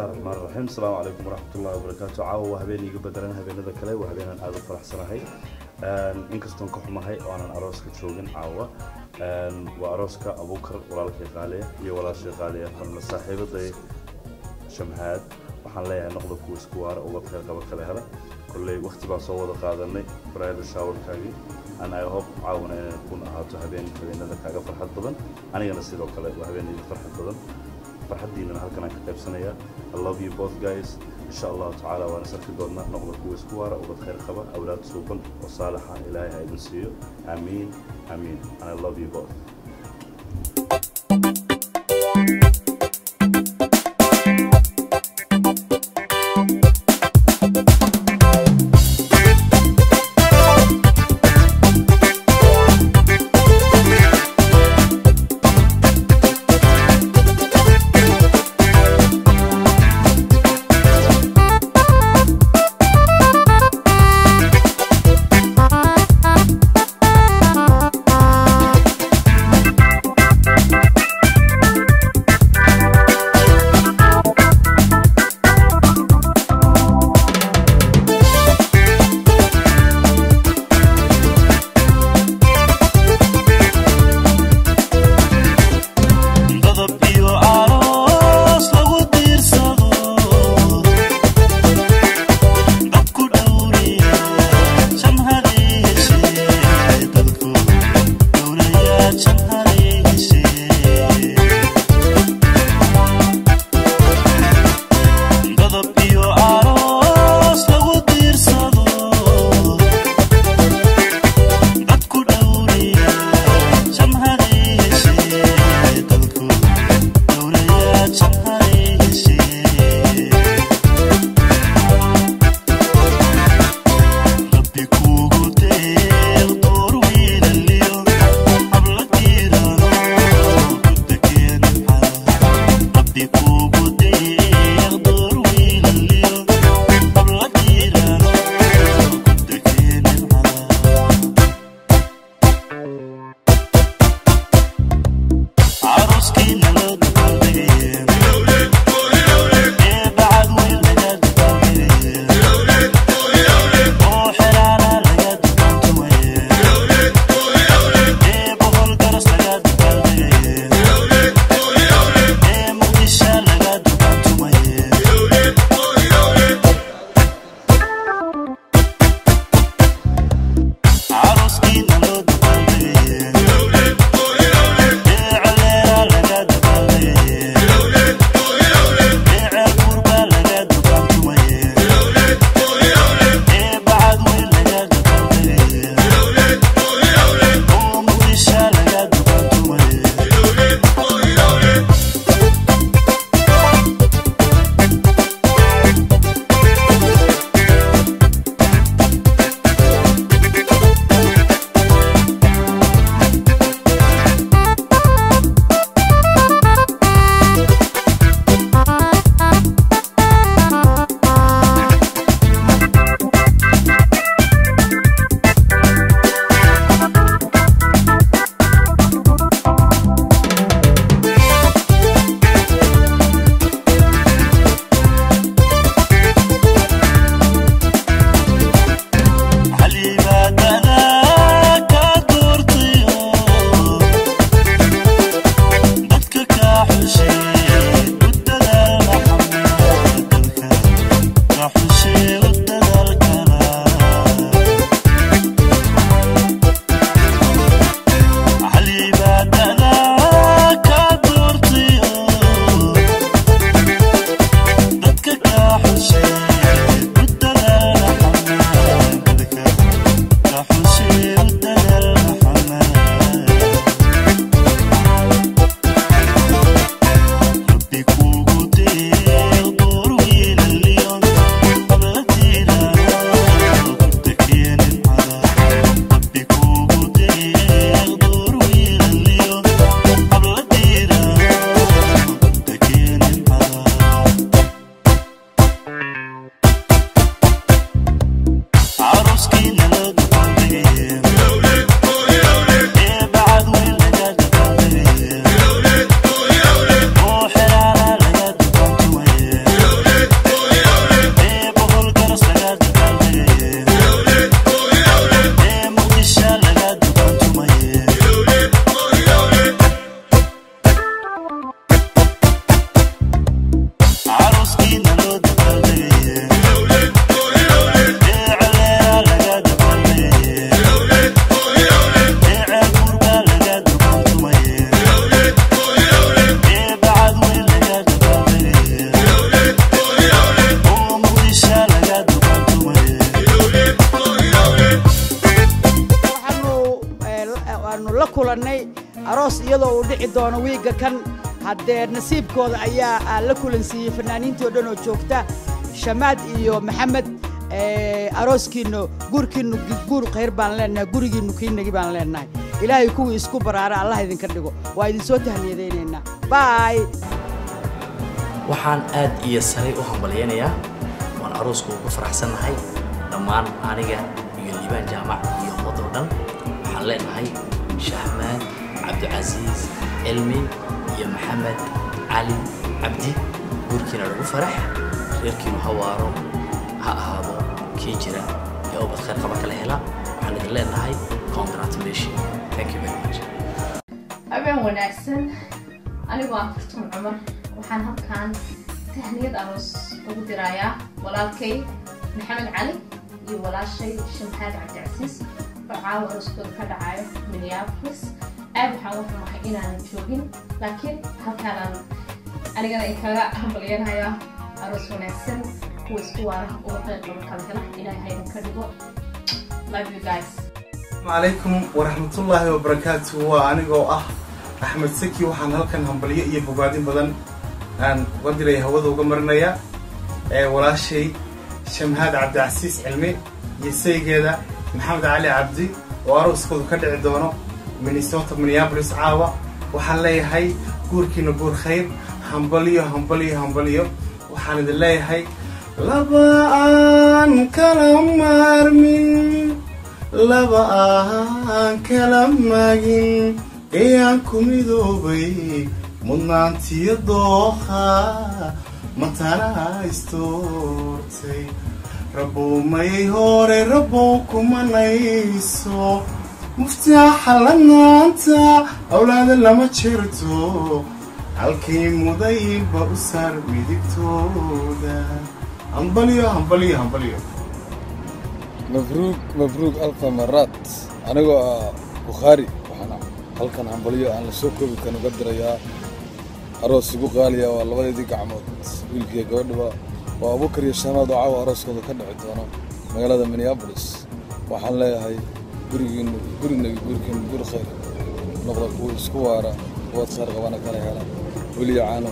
الله الرحمن الرحيم. السلام عليكم ورحمة الله وبركاته. عاو هبيني قبدرنا هبين ذا كله وهبين أنا أعرف فرح سناهي. إنكستون كحمة هاي وأنا أروسك تشوجن عاو. وأروسك أبو بكر ولا لك غالية هي ولا شيء غالية من صاحبة ضي شمهاد وحن ليه نقض كوس كوار أو بخير قبل كله هذا كل وقت بصور قادني برايد الشاور كاجي أنا يهوب عاونا نكون أهاتو هبين ذا كاجا فرحة طبعا أنا جالس يدور كله وهبين فرحة طبعا فرحة دينا هالكنا كتاب سنة. I love you both guys إن شاء الله تعالى وأنا سرك دورنا نقض كوس كوار أو بخير قبل أولاد سوقن وصالحة إلهي هيدن سيو آمين آمين. I love you both. aroos iyadoo uu dhici doono wiiga kan haddee nasiibkooda ayaa la kulansiiyey fanaaniintii oo dhan oo joogta Shamaad iyo Maxamed arooskiinu guurkiinu guur khayr baan leenahay gurigiinu kiinagi baan leenahay ilaahay kuwii isku baraara Allah idinka dhigo waa idin soo tahniyadeynayna bye waxaan aad iyo saray u hambalyeynaya waan aroosku ugu faraxsanahay dhammaan aniga iyo Liibaan Jaamac iyo waddo dhan waxaan leenahay Shahmaan Cabdicaziis Elmi iyo Maxamed Ali Cabdi guurkiina lagu farax reerkiinu hawaaro ha ahaado kii jira ee ubad khayr qaba kala hela waxaan idin leenahay congratulations thank you very much habeen wanaagsan anigu aan Fartuun Cumar waxaan halkaan tahniyad aroos ugu dirayaa walaalkay Maxamed Ali iyo walaashay Shamaad Cabdicaziis caawa arooskooda ka dhacayo Minneapolis aad waxaan u xumahay inaan joogin laakiin halkaan anigana ay kaga hambalyeynaya aroos wanaagsan kuwa isku waara oo qayb kala hela ilaahay idin ka dhigo love you guys عليكم ورحمة الله وبركاته وأنا أحمد سكي وحن هلكن همبلية يبغادين بدن أن ودري هوذ وجمرنايا ولا شيء شمهاد عبدالعزيز علمي يسي كذا محمد علي عبدي وأروس كذا كدع دونه مينيسوتا مينيابوليس عاوة وحنلاقي هاي كوركي نقول خير همبلية وحند الله هاي لبان كلام مارمين لبان كلام ماجين إياكم يدوبي منانتي الضوخة متانا استورتي ربو ما يهوري ربوكم أنايسو مفتاح لنا أنت أولاد لما تشرتو halkii mudayba u saar midigtooda hambalyo مبروك ألف مرات أنا بخاري وحنا halkan hambalyo aan la soo koobi karin qadar ayaa aroos ugu qaaliya waa labadii gacmood wiilkii gabadha waa Abuukar iyo Shamaad oo caawa arooskooda ka dhici doona magaalada Minneapolis waxaan leeyahay gurigiina guur khayr noqdo kuwa isku waara wad khayr qabana kala hela ولي عانو